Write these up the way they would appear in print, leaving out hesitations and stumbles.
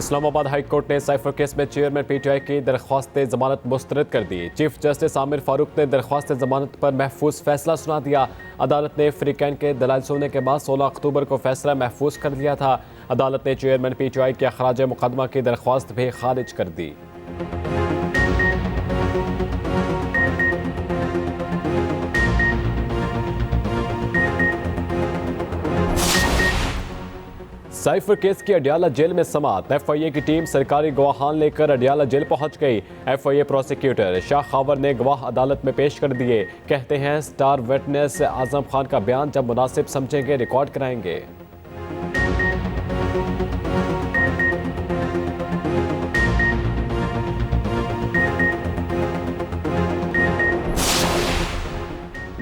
Islamabad high court ने cipher case में chairman PTI की दरख्वास्त जमानत मुस्तरद कर दी। चीफ जस्टिस आमिर फारूक ने दरख्वास्त जमानत पर महफूज फैसला सुना दिया। अदालत ने फ्रीकैन के दलाल सुनने के बाद 16 अक्टूबर को फैसला महफूज कर दिया था। अदालत ने चेयरमैन पीटीआई के अखराज मुकदमा की दरख्वास्त भी खारिज कर दी। साइफर केस की अडियाला जेल में समात। एफआईए की टीम सरकारी गवाहान लेकर अडियाला जेल पहुंच गई। एफआईए प्रोसिक्यूटर शाह खावर ने गवाह अदालत में पेश कर दिए। कहते हैं स्टार विटनेस आजम खान का बयान जब मुनासिब समझेंगे रिकॉर्ड कराएंगे।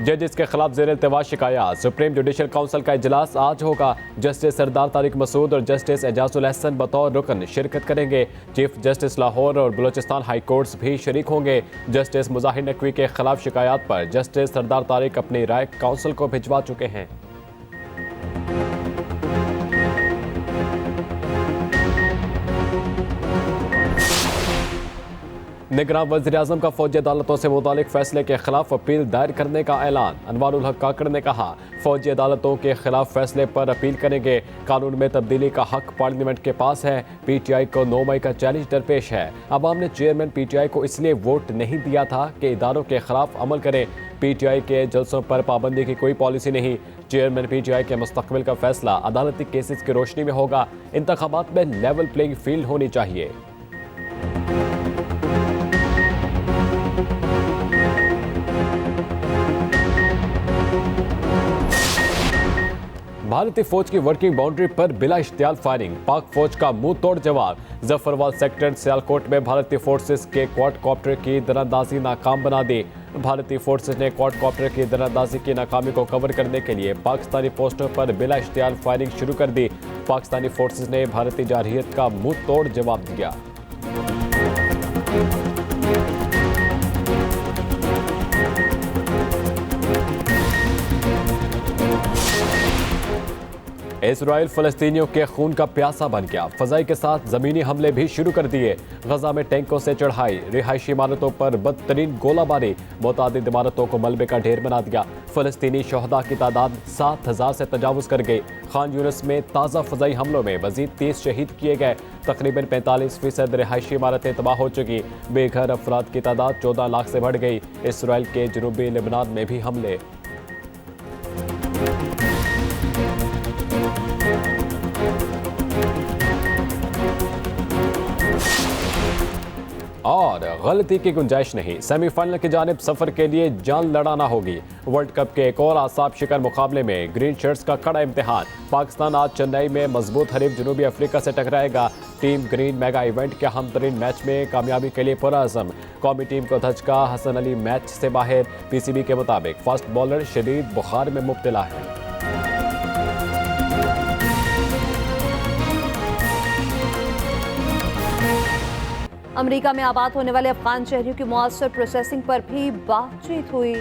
जजेस के खिलाफ जेर इल्तिवा शिकायत। सुप्रीम जुडिशल काउंसिल का इजलास आज होगा। जस्टिस सरदार तारिक मसूद और जस्टिस एजाजुल एहसन बतौर रुकन शिरकत करेंगे। चीफ जस्टिस लाहौर और बलोचिस्तान हाई कोर्ट्स भी शरीक होंगे। जस्टिस मुजाहिर नकवी के खिलाफ शिकायत पर जस्टिस सरदार तारिक अपनी राय काउंसिल को भिजवा चुके हैं। निगरान वज़ीर-ए-आज़म का फौजी अदालतों से मुतालिक फैसले के खिलाफ अपील दायर करने का ऐलान। अनवारुल हक काकड़ ने कहा, फौजी अदालतों के खिलाफ फैसले पर अपील करेंगे। कानून में तब्दीली का हक पार्लियामेंट के पास है। पीटीआई को 9 मई का चैलेंज दरपेश है। अवाम ने चेयरमैन पीटीआई को इसलिए वोट नहीं दिया था कि इदारों के खिलाफ अमल करें। पीटीआई के जलसों पर पाबंदी की कोई पॉलिसी नहीं। चेयरमैन पीटीआई के मुस्तकबिल का फैसला अदालती केसेस की रोशनी में होगा। इंतखाबात में लेवल प्लेइंग फील्ड होनी चाहिए। भारतीय फौज की वर्किंग बाउंड्री पर बिला इश्तियाल फायरिंग। पाक फौज का मुंह तोड़ जवाब। जफरवाल सेक्टर सियालकोट में भारतीय फोर्सेस के क्वाडकॉप्टर की दरअंदाजी नाकाम बना दी। भारतीय फोर्सेस ने क्वाडकॉप्टर की दरअंदाजी की नाकामी को कवर करने के लिए पाकिस्तानी पोस्टों पर बिला इश्तियाल फायरिंग शुरू कर दी। पाकिस्तानी फोर्सेस ने भारतीय जारहियत का मुंह तोड़ जवाब दिया। इजराइल फलस्तीनियों के खून का प्यासा बन गया। फजाई के साथ जमीनी हमले भी शुरू कर दिए। गजा में टैंकों से चढ़ाई, रिहायशी इमारतों पर बदतरीन गोलाबारी, मुतादिद इमारतों को मलबे का ढेर बना दिया। फलस्तीनी शहदा की तादाद 7,000 से तजावुज कर गई। खान यूनिस में ताज़ा फजाई हमलों में मजीद 30 शहीद किए गए। तकरीबन 45% रिहायशी इमारतें तबाह हो चुकी। बेघर अफराद की तादाद 14 लाख से बढ़ गई। इसराइल के जनूबी लेबनान में भी हमले। और गलती की गुंजाइश नहीं, सेमीफाइनल की जानिब सफर के लिए जान लड़ाना होगी। वर्ल्ड कप के एक और आसाब शिकन मुकाबले में ग्रीन शर्ट्स का कड़ा इम्तिहान। पाकिस्तान आज चेन्नई में मजबूत हरीफ जनूबी अफ्रीका से टकराएगा। टीम ग्रीन मेगा इवेंट के अहम तरीन मैच में कामयाबी के लिए पुरअज़म। कौमी टीम को धचका, हसन अली मैच से बाहर। पीसीबी के मुताबिक फास्ट बॉलर शदीद बुखार में मुब्तला है। अमेरिका में आबाद होने वाले अफगान शहरियों की मुआसर प्रोसेसिंग पर भी बातचीत हुई।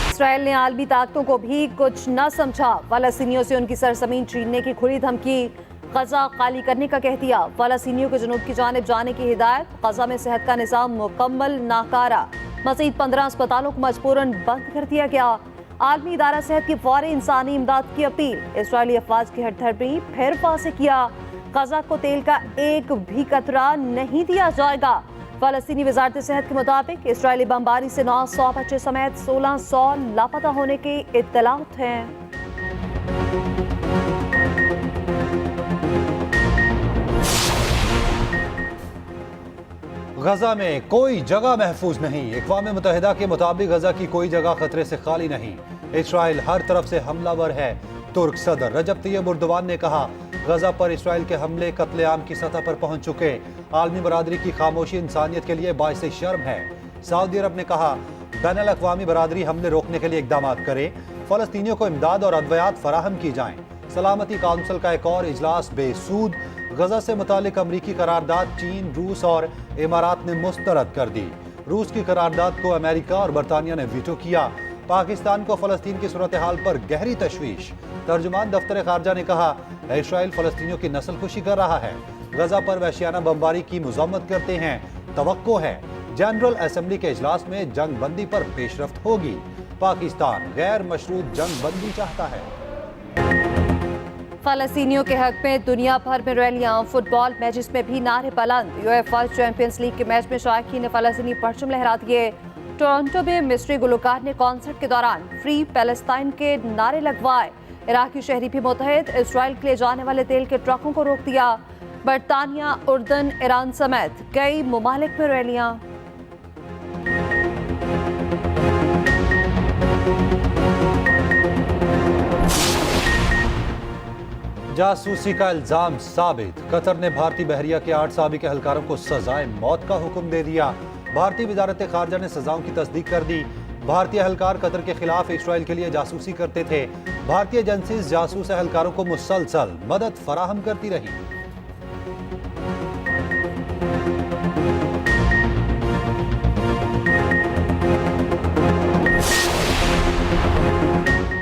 इसराइल ने आलमी ताकतों को भी कुछ न समझा। फलस्तीनियों से उनकी सरजमीन छीनने की खुली धमकी। गजा खाली करने का कह दिया। फलस्तीनियों को जनूब की जानिब जाने की हिदायत। गजा में सेहत का निज़ाम मुकम्मल नाकारा। मज़ीद 15 अस्पतालों को मजबूरन बंद कर दिया गया। आलमी इदारा सेहत की फौरी इंसानी इमदाद की अपील। इसराइली अफवाज की हटधर्मी फिर फांसे किया। गजा को तेल का एक भी कतरा नहीं दिया जाएगा। फलस्तीनी वजारत सेहत के मुताबिक इसराइली बमबारी से 900 बच्चे समेत 1600 लापता होने की इत्तलात हैं। गजा में कोई जगह महफूज नहीं। अक़वाम मुत्तहिदा के मुताबिक गजा की कोई जगह खतरे से खाली नहीं। इसराइल हर तरफ से हमलावर है। तुर्क सदर रजब तैयब एर्दोगान ने कहा, गजा पर इसराइल के हमले कत्लेआम की सतह पर पहुंच चुके। आलमी बरादरी की खामोशी इंसानियत के लिए बाइस शर्म है। सऊदी अरब ने कहा, बैनुल अक़वामी बरादरी हमले रोकने के लिए इक़दाम करे। फलस्तीनियों को इमदाद और अद्वियात फराहम की जाएं। सलामती काउंसिल का एक और इजलास बेसूद। गजा से मुतालिक अमरीकी करारदाद चीन, रूस और इमारात ने मुस्तरद कर दी। रूस की करारदाद को अमेरिका और बरतानिया ने वीटो किया। पाकिस्तान को फलस्तीन की सूरत हाल पर गहरी तशवीश। तर्जुमान दफ्तर खारजा ने कहा, इसराइल फलस्तीनियों की नस्लकुशी कर रहा है, गजा पर वहशियाना बमबारी की मजम्मत करते हैं। तवक्को है जनरल असेंबली के इजलास में जंग बंदी पर पेशरफ्त होगी। पाकिस्तान गैर मशरूत जंग बंदी चाहता है। फलस्तीनियों के हक में दुनिया भर में रैलियां, फुटबॉल मैचेस में भी नारे बुलंद। यूएफा चैंपियंस लीग के मैच में शायकीन ने फलस्तीनी परचम लहरा दिए। टोरंटो में मिस्री गुलकार ने कॉन्सर्ट के दौरान फ्री पैलेस्टाइन के नारे लगवाए। इराकी शहरी भी मुतहद, इसराइल के लिए जाने वाले तेल के ट्रकों को रोक दिया। बरतानिया, उर्दन, ईरान समेत कई ममालिक में रैलियां। जासूसी का इल्जाम साबित। कतर ने भारतीय बहरिया के 8 साबिक एहलकारों को सजाए मौत का हुक्म दे दिया। भारतीय वजारत खारजा ने सजाओं की तस्दीक कर दी। भारतीय एहलकार कतर के खिलाफ इसराइल के लिए जासूसी करते थे। भारतीय एजेंसीज जासूस एहलकारों को मुसलसल मदद फराहम करती रही।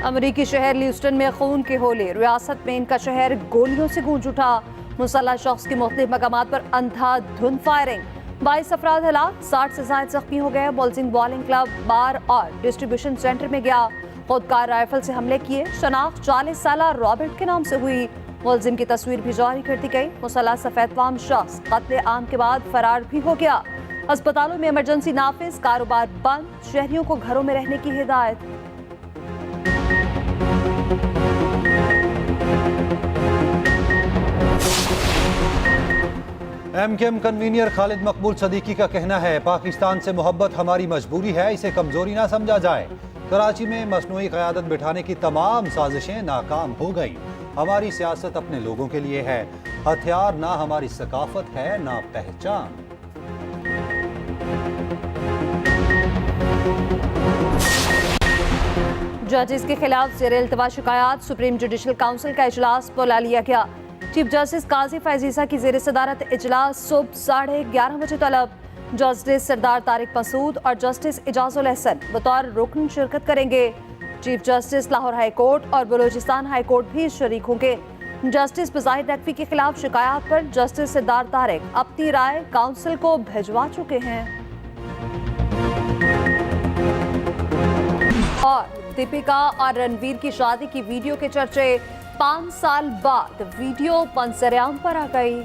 अमेरिकी शहर ल्यूस्टन में खून के होले, रियासत में इनका शहर गोलियों से गूंज उठा। मुसल्लह शख्स की मुख्तलिफ मकामात पर अंधाधुंध फायरिंग, 22 अफराद हलाक, 60 से ज्यादा जख्मी हो गए। बॉल्जिंग बॉलिंग क्लब, बार और डिस्ट्रीब्यूशन सेंटर में गया। खुदकार राइफल से हमले किए। शनाख्त 40 साला रॉबर्ट के नाम से हुई। मुलजिम की तस्वीर भी जारी कर दी गई। मुसल्लह सफेदफाम शख्स कत्ले आम के बाद फरार भी हो गया। अस्पतालों में इमरजेंसी नाफिज, कारोबार बंद, शहरियों को घरों में रहने की हिदायत। एमकेएम कन्वीनर खालिद मकबूल सदीकी का कहना है, पाकिस्तान से मोहब्बत हमारी मजबूरी है, इसे कमजोरी ना समझा जाए। कराची में मसनूई क़यादत बिठाने की तमाम साजिशें नाकाम हो गई। हमारी सियासत अपने लोगों के लिए है, हथियार ना हमारी सकाफत है ना पहचान। जजेस के खिलाफ ज़ेर इल्तवा शिकायत, सुप्रीम जुडिशल काउंसिल का इजलास बुला लिया गया। चीफ जस्टिस काजी फैजीसा की ज़ेर सदारत इजलास सुबह 11:30 बजे तलब। जस्टिस सरदार तारिक मसूद और जस्टिस इजाजुल एहसन बतौर रुकन शिरकत करेंगे। Chief justice Lahore high court और बलूचिस्तान हाई कोर्ट भी शरीक होंगे। जस्टिस बज़ाहिर नकवी के खिलाफ शिकायत पर जस्टिस सरदार तारिक अपनी राय काउंसिल को भिजवा चुके हैं। और दीपिका और रणवीर की शादी की वीडियो के चर्चे, 5 साल बाद वीडियो मंजर आम पर आ गई।